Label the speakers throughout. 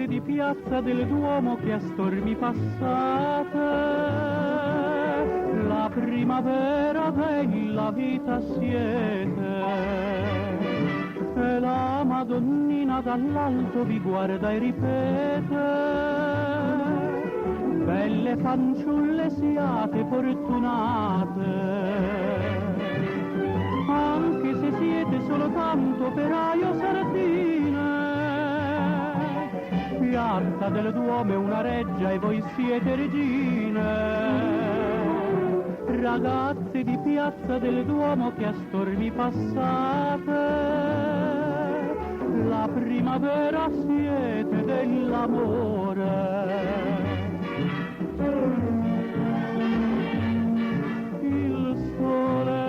Speaker 1: Ragazze di piazza del Duomo che a stormi passate, la primavera della vita siete, e la Madonnina dall'alto vi guarda e ripete: belle fanciulle siate fortunate, anche se siete soltanto operaio sardine. Piazza del Duomo è una reggia e voi siete regine. Ragazze di piazza del Duomo che a stormi passate, la primavera siete dell'amore. Il sole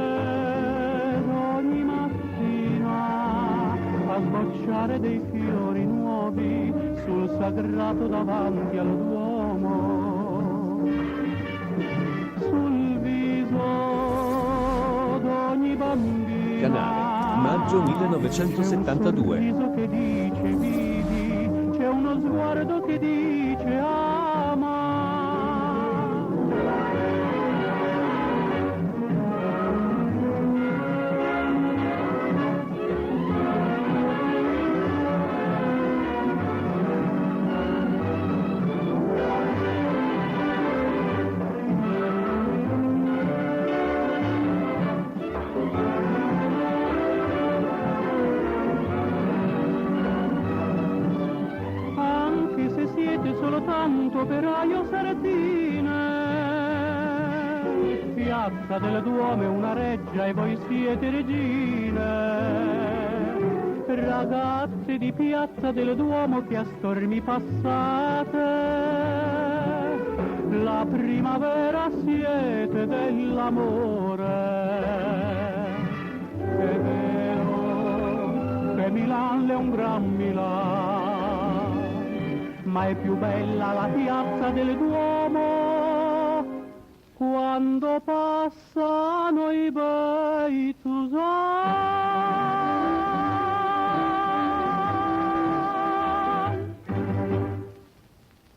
Speaker 1: ogni mattina fa sbocciare dei fiori nuovi sul sagrato davanti al Duomo, sul viso d'ogni bambina.
Speaker 2: Canale, maggio 1972.
Speaker 1: C'è un sorriso che dice vivi, c'è uno sguardo che dice ama. Soltanto operaio sardine. Piazza del Duomo è una reggia e voi siete regine. Ragazze di piazza del Duomo che a stormi passate, la primavera siete dell'amore. È vero che Milan è un gran Milan, ma è più bella la piazza del Duomo quando passano i bei Tusani.